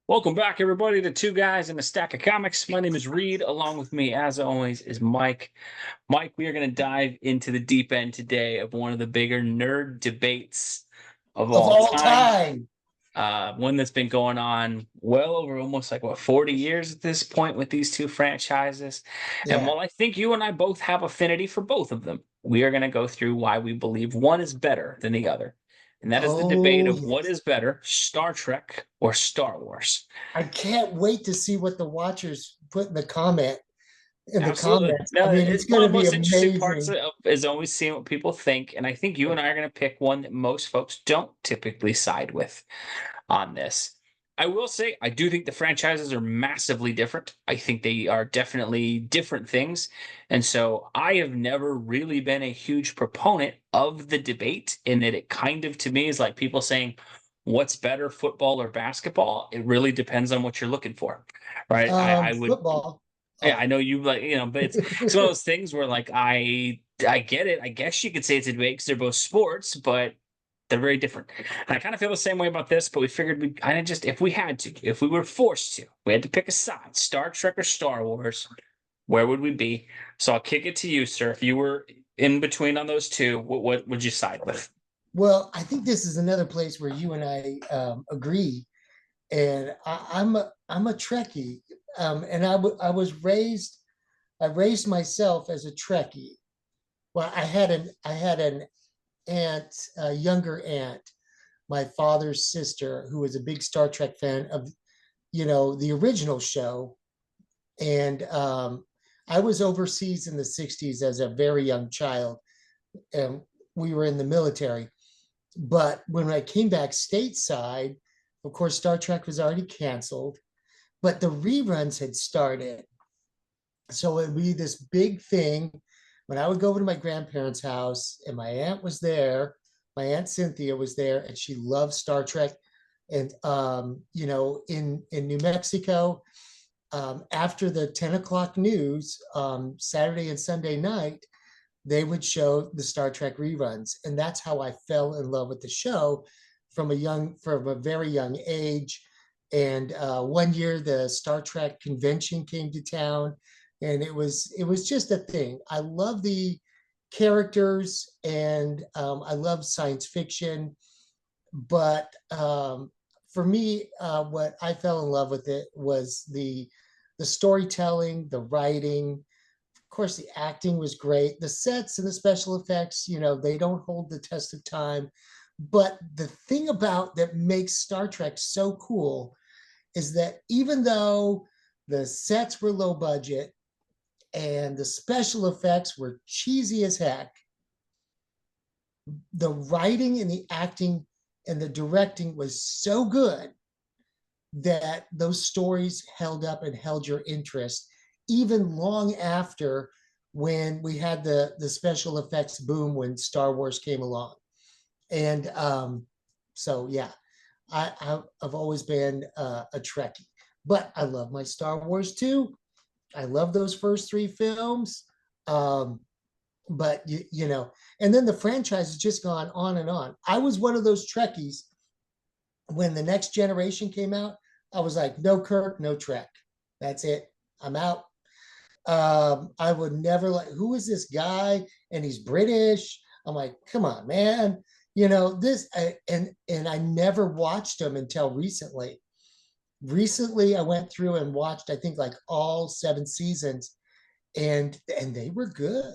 Welcome back, everybody, to Two Guys and a Stack of Comics. My name is Reed. Along with me, as always, is Mike. Mike, we are going to dive into the deep end today of one of the bigger nerd debates of Of all all time. time. One that's been going on well over almost 40 years at this point with these two franchises. And Yeah. while I think you and I both have affinity for both of them, we are going to go through why we believe one is better than the other. And that is the debate Oh, of what yes. is better, Star Trek or Star Wars. I can't wait to see what the watchers put in the Absolutely. comments. I No, mean, it's one going of to the be most interesting parts amazing. is always seeing what people think. And I think you and I are going to pick one that most folks don't typically side with on this. I will say, I do think the franchises are massively different. I think they are definitely different things. And so I have never really been a huge proponent of the debate in that it kind of, to me, is like people saying, what's better, football or basketball? It really depends on what you're looking for, right? I would Football. yeah, I Oh. know you but it's one of those things where I get it. I guess you could say it's a debate because they're both sports, but they're very different. And I kind of feel the same way about this, but we figured we kind of just if we were forced to, we had to pick a side, Star Trek or Star Wars, where would we be? So I'll kick it to you, sir. If you were in between on those two, what would you side with? Well, I think this is another place where you and I agree. And I'm a Trekkie. And I raised myself as a Trekkie. Well, I had an aunt, a younger aunt, my father's sister, who was a big Star Trek fan of, the original show. And I was overseas in the 60s as a very young child, and we were in the military. But when I came back stateside, of course, Star Trek was already canceled, but the reruns had started. So it would be this big thing when I would go over to my grandparents' house, and my aunt was there. My aunt Cynthia was there, and she loved Star Trek. And in New Mexico, after the 10 o'clock news, Saturday and Sunday night, they would show the Star Trek reruns, and that's how I fell in love with the show from a very young age. And one year, the Star Trek convention came to town, and it was just a thing. I love the characters, and I love science fiction, but for me, what I fell in love with it was the storytelling, the writing. Of course, the acting was great. The sets and the special effects, they don't hold the test of time. But the thing about that makes Star Trek so cool is that even though the sets were low budget and the special effects were cheesy as heck, the writing and the acting and the directing was so good that those stories held up and held your interest even long after when we had the special effects boom when Star Wars came along. And so yeah, I've always been a Trekkie, but I love my Star Wars too. I love those first three films. Um, but and then the franchise has just gone on and on. I was one of those Trekkies when the next generation came out. I was like, no Kirk, no Trek. That's it. I'm out. I would never like, who is this guy? And he's British. I'm like, come on, man. And I never watched them until recently. Recently, I went through and watched, I think, like all 7 seasons, and they were good.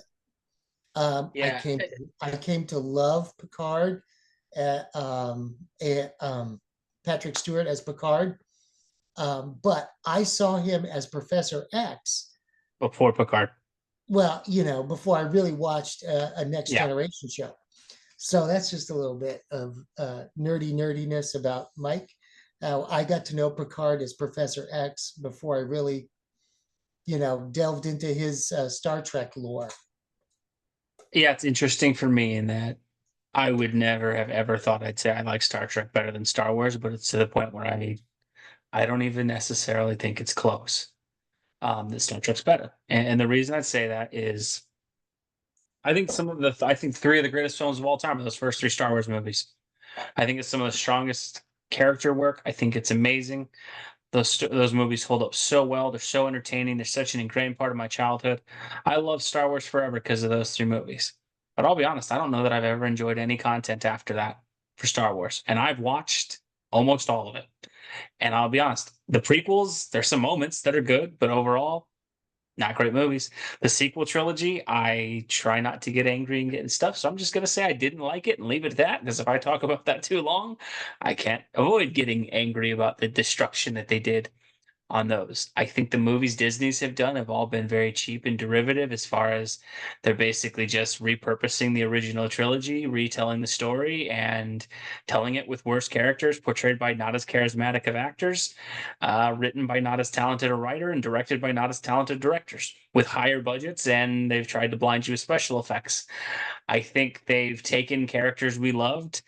Um, I Yeah. came I came to love Picard, Patrick Stewart as Picard. But I saw him as Professor X. Before Picard. Well, before I really watched a Next Yeah. Generation show. So that's just a little bit of nerdiness about Mike. I got to know Picard as Professor X before I really, delved into his Star Trek lore. Yeah, it's interesting for me in that I would never have ever thought I'd say I like Star Trek better than Star Wars, but it's to the point where I don't even necessarily think it's close. That Star Trek's better, and the reason I say that is I think three of the greatest films of all time are those first three Star Wars movies. I think it's some of the strongest character work. I think it's amazing. Those movies hold up so well. They're so entertaining. They're such an ingrained part of my childhood. I love Star Wars forever because of those 3 movies. But I'll be honest, I don't know that I've ever enjoyed any content after that for Star Wars, and I've watched almost all of it. And I'll be honest, the prequels, there's some moments that are good, but overall, not great movies. The sequel trilogy, I try not to get angry and get and stuff, so I'm just gonna say I didn't like it and leave it at that. Because if I talk about that too long, I can't avoid getting angry about the destruction that they did on those. I think the movies Disney's have done have all been very cheap and derivative as far as they're basically just repurposing the original trilogy, retelling the story, and telling it with worse characters portrayed by not as charismatic of actors, written by not as talented a writer, and directed by not as talented directors with higher budgets. And they've tried to blind you with special effects. I think they've taken characters we loved,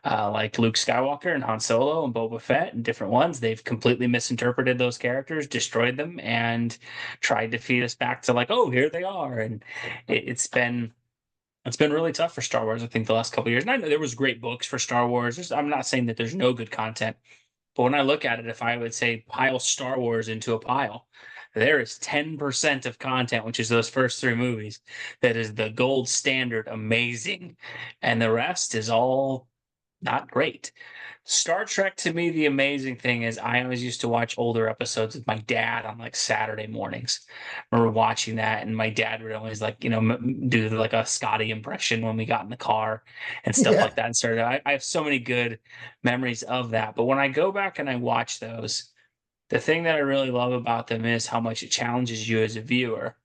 like Luke Skywalker and Han Solo and Boba Fett and different ones. They've completely misinterpreted those characters, destroyed them, and tried to feed us back to like, oh, here they are. And it's been really tough for Star Wars. I think the last couple of years. And I know there was great books for Star Wars. I'm not saying that there's no good content, but when I look at it, if I would say pile Star Wars into a pile, there is 10% of content, which is those first 3 movies, that is the gold standard, amazing. And the rest is all not great. Star Trek, to me, the amazing thing is I always used to watch older episodes with my dad on like Saturday mornings. I remember watching that, and my dad would always like, do like a Scotty impression when we got in the car and stuff Yeah. like that. And started, I have so many good memories of that. But when I go back and I watch those, the thing that I really love about them is how much it challenges you as a viewer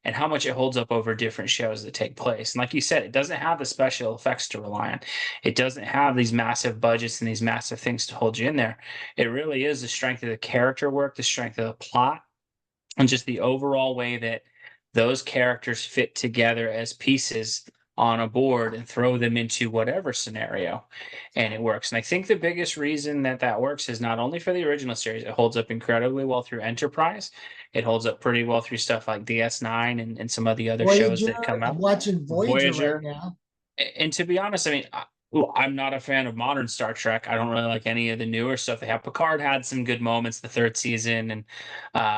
and how much it holds up over different shows that take place. And like you said, it doesn't have the special effects to rely on. It doesn't have these massive budgets and these massive things to hold you in there. It really is the strength of the character work, the strength of the plot, and just the overall way that those characters fit together as pieces on a board and throw them into whatever scenario and it works. And I think the biggest reason that that works is not only for the original series, it holds up incredibly well through Enterprise. It holds up pretty well through stuff like DS9 and some of the other shows Voyager. that come I'm out. watching Voyager right Voyager. now. And to be honest, I mean, well, I'm not a fan of modern Star Trek. I don't really like any of the newer stuff they have. Picard had some good moments the 3rd season, and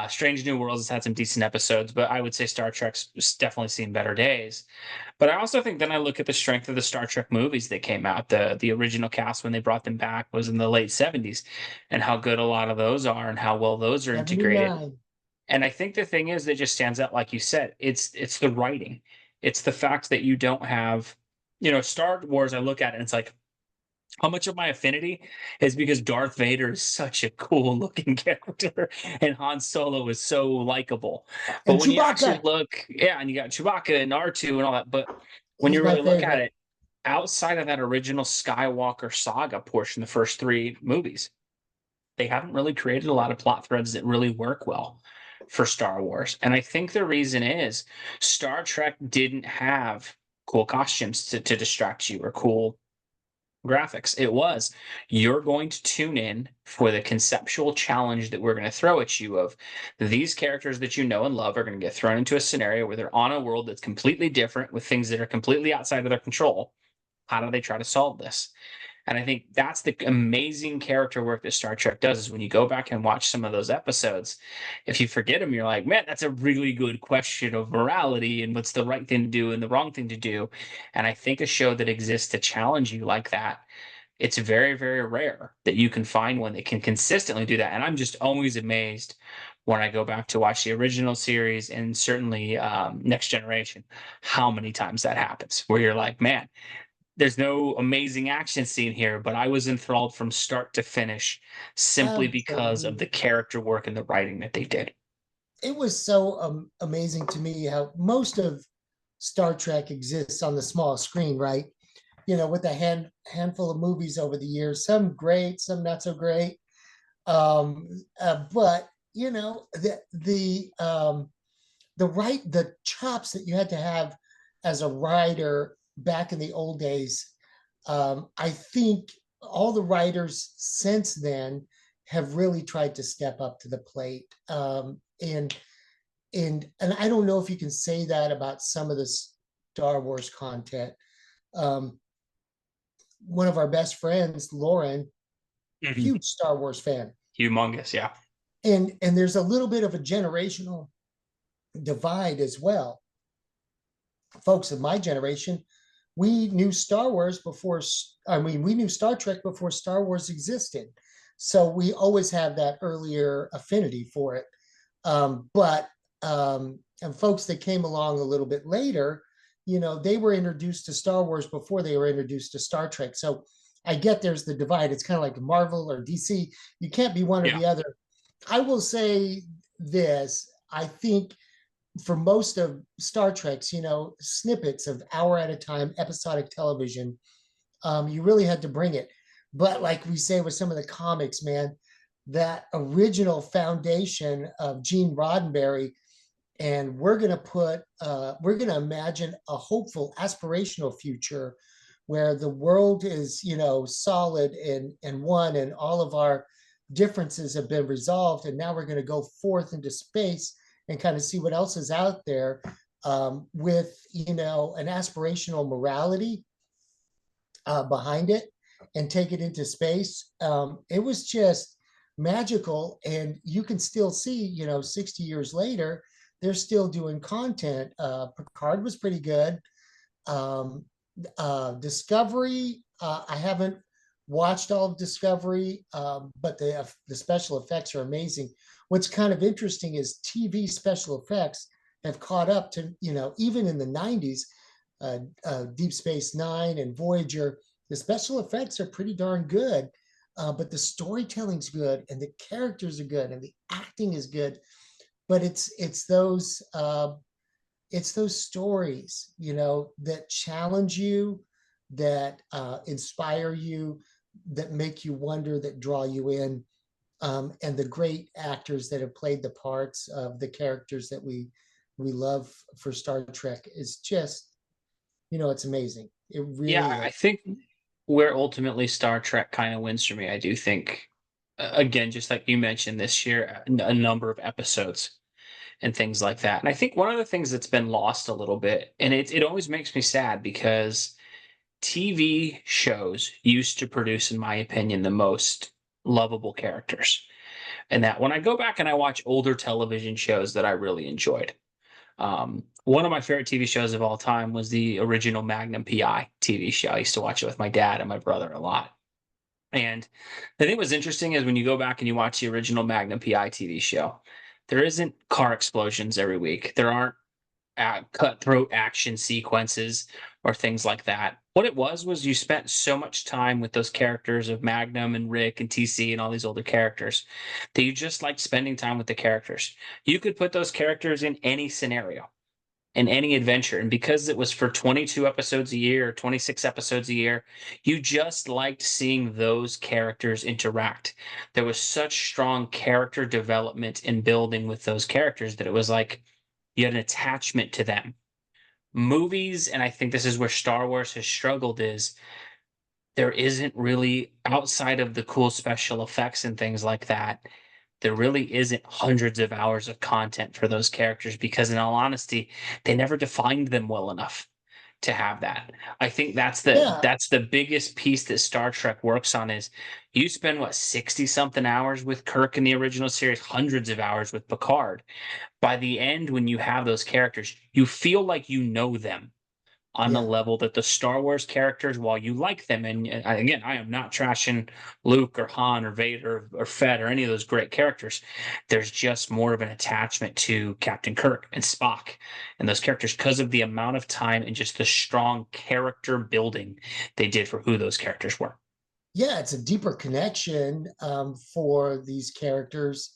Strange New Worlds has had some decent episodes. But I would say Star Trek's definitely seen better days. But I also think then I look at the strength of the Star Trek movies that came out. The original cast when they brought them back was in the late 70s, and how good a lot of those are, and how well those are integrated. 79. And I think the thing is that just stands out, like you said, it's the writing. It's the fact that you don't have, Star Wars. I look at it and it's like, how much of my affinity is because Darth Vader is such a cool looking character and Han Solo is so likable. But And when you actually Chewbacca. look, yeah, and you got Chewbacca and R2 and all that, but when He's you my really look at favorite. it, outside of that original Skywalker saga portion, the first 3 movies, they haven't really created a lot of plot threads that really work well for Star Wars. And I think the reason is Star Trek didn't have cool costumes to distract you or cool graphics. It was, you're going to tune in for the conceptual challenge that we're going to throw at you of these characters that you know and love are going to get thrown into a scenario where they're on a world that's completely different with things that are completely outside of their control. How do they try to solve this? And I think that's the amazing character work that Star Trek does is when you go back and watch some of those episodes, if you forget them, you're like, man, that's a really good question of morality and what's the right thing to do and the wrong thing to do. And I think a show that exists to challenge you like that, it's very, very rare that you can find one that can consistently do that. And I'm just always amazed when I go back to watch the original series and certainly Next Generation, how many times that happens where you're like, man, there's no amazing action scene here, but I was enthralled from start to finish simply because of Absolutely. the character work and the writing that they did. It was so amazing to me how most of Star Trek exists on the small screen, right? With a handful of movies over the years, some great, some not so great. But the chops that you had to have as a writer back in the old days. I think all the writers since then have really tried to step up to the plate. And I don't know if you can say that about some of the Star Wars content. Um, One of our best friends, Lauren, Mhm. huge Star Wars fan. Humongous, yeah. and there's a little bit of a generational divide as well. Folks of my generation, we knew Star Wars before, I mean, we knew Star Trek before Star Wars existed. So we always have that earlier affinity for it. But and folks that came along a little bit later, they were introduced to Star Wars before they were introduced to Star Trek. So I get there's the divide. It's kind of like Marvel or DC. You can't be one or Yeah. the other. I will say this. I think for most of Star Trek's, snippets of hour at a time episodic television, you really had to bring it. But like we say with some of the comics, man, that original foundation of Gene Roddenberry, and we're gonna imagine a hopeful, aspirational future where the world is, solid and one, and all of our differences have been resolved, and now we're going to go forth into space and kind of see what else is out there, with an aspirational morality behind it, and take it into space. It was just magical, and you can still see, 60 years later, they're still doing content. Picard was pretty good. Um, Discovery, I haven't watched all of Discovery, but the special effects are amazing. What's kind of interesting is TV special effects have caught up to, even in the 90s, Deep Space Nine and Voyager, the special effects are pretty darn good, but the storytelling's good, and the characters are good, and the acting is good. But it's those stories, that challenge you, that inspire you, that make you wonder, that draw you in, and the great actors that have played the parts of the characters that we love for Star Trek is just, it's amazing. It Yeah, really I is. think where ultimately Star Trek kind of wins for me, I do think, again, just like you mentioned this year, a number of episodes and things like that. And I think one of the things that's been lost a little bit, and it always makes me sad because TV shows used to produce, in my opinion, the most lovable characters. And that when I go back and I watch older television shows that I really enjoyed, one of my favorite TV shows of all time was the original Magnum PI TV show. I used to watch it with my dad and my brother a lot. And the thing was interesting is when you go back and you watch the original Magnum PI TV show, there isn't car explosions every week. There aren't cutthroat action sequences or things like that. What it was you spent so much time with those characters of Magnum and Rick and TC and all these older characters that you just liked spending time with the characters. You could put those characters in any scenario, in any adventure. And because it was for 22 episodes a year or 26 episodes a year, you just liked seeing those characters interact. There was such strong character development and building with those characters that it was like you had an attachment to them. Movies, and I think this is where Star Wars has struggled, is there isn't really, outside of the cool special effects and things like that, there really isn't hundreds of hours of content for those characters because in all honesty, they never defined them well enough to have that. I think Yeah, that's the biggest piece that Star Trek works on is you spend what 60 something hours with Kirk in the original series, hundreds of hours with Picard. By the end, when you have those characters, you feel like you know them on a yeah. level that the Star Wars characters, while you like them, and again, I am not trashing Luke or Han or Vader or Fett or any of those great characters. There's just more of an attachment to Captain Kirk and Spock and those characters because of the amount of time and just the strong character building they did for who those characters were. Yeah, it's a deeper connection, for these characters.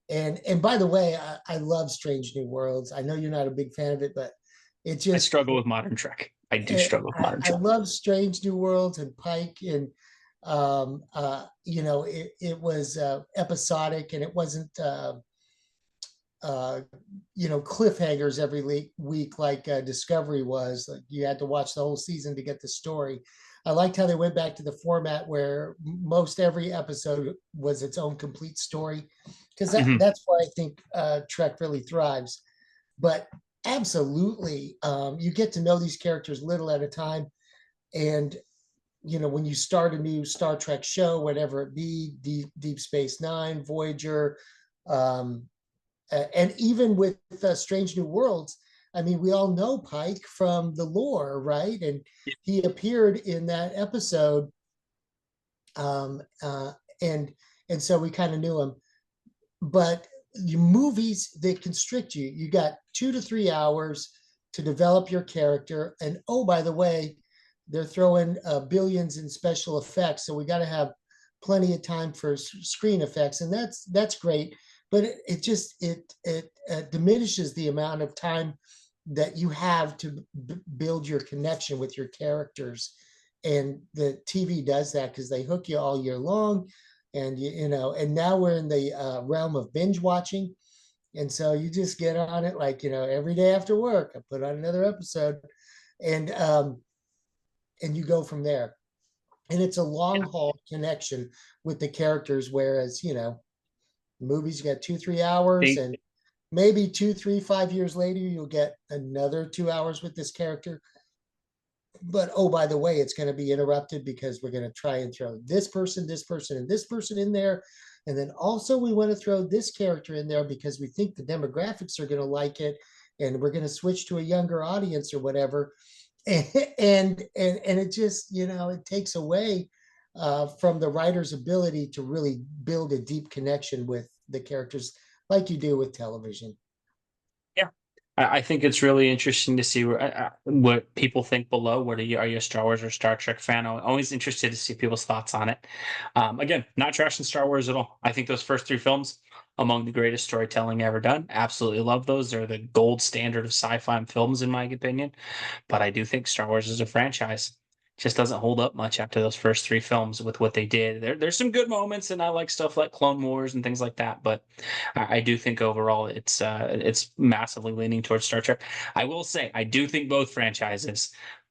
And by the way, I love Strange New Worlds. I know you're not a big fan of it, but it I just struggle with modern Trek. I do struggle with modern I Trek. love Strange New Worlds and Pike, and it was episodic, and it wasn't uh, cliffhangers every week like Discovery was. Like you had to watch the whole season to get the story. I liked how they went back to the format where most every episode was its own complete story, because Mhm. that's why I think Trek really thrives. But absolutely, you get to know these characters little at a time, and when you start a new Star Trek show, whatever it be, Deep Space Nine, Voyager, Um, and even with Strange New Worlds, I mean, we all know Pike from the lore, right? And Yeah. he appeared in that episode, um, uh, and and so we kind of knew him. But your movies, they constrict you. You got 2 to 3 hours to develop your character, and oh, by the way, they're throwing billions in special effects, so we got to have plenty of time for screen effects, and that's great. But it just it diminishes the amount of time that you have to build your connection with your characters, and the TV does that because they hook you all year long, and you know, and now we're in the realm of binge watching, and so you just get on it like, you know, every day after work I put on another episode, and and you go from there, and it's a long Yeah. haul connection with the characters, whereas, you know, movies, you got 2 3 hours, They and maybe 2 3 5 years later you'll get another 2 hours with this character, but oh, by the way, it's going to be interrupted because we're going to try and throw this person, and this person in there. And then also we want to throw this character in there because we think the demographics are going to like it. And we're going to switch to a younger audience or whatever. And it just, you know, it takes away from the writer's ability to really build a deep connection with the characters like you do with television. Yeah. I think it's really interesting to see what people think below. Are you a Star Wars or Star Trek fan? I'm always interested to see people's thoughts on it. Again, not trashing Star Wars at all. I think those first three films, among the greatest storytelling ever done. Absolutely love those. They're the gold standard of sci-fi films, in my opinion. But I do think Star Wars as a franchise just doesn't hold up much after those first three films with what they did. There's some good moments, and I like stuff like Clone Wars and things like that. But I do think overall it's massively leaning towards Star Trek. I will say I do think both franchises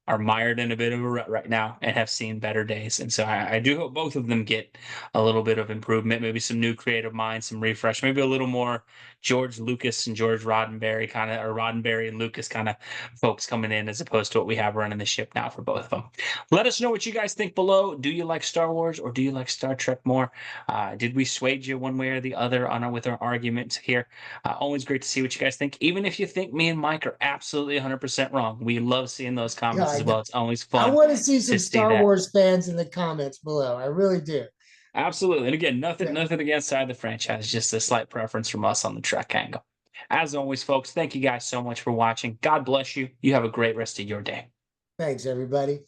are mired in a bit of a rut right now and have seen better days. And so I do hope both of them get a little bit of improvement, maybe some new creative minds, some refresh, maybe a little more George Lucas and George Roddenberry kind of, or Roddenberry and Lucas kind of folks coming in as opposed to what we have running the ship now for both of them. Let us know what you guys think below. Do you like Star Wars or do you like Star Trek more? Did we sway you one way or the other on with our arguments here? Always great to see what you guys think. Even if you think me and Mike are absolutely 100% wrong, we love seeing those Yeah, comments I as know. well. It's always I fun want to see to some see Star that. Wars fans in the comments below. I really do. Absolutely. And again, nothing Yeah. nothing against either franchise, just a slight preference from us on the Trek angle. As always, folks, thank you guys so much for watching. God bless you. You have a great rest of your day. Thanks, everybody.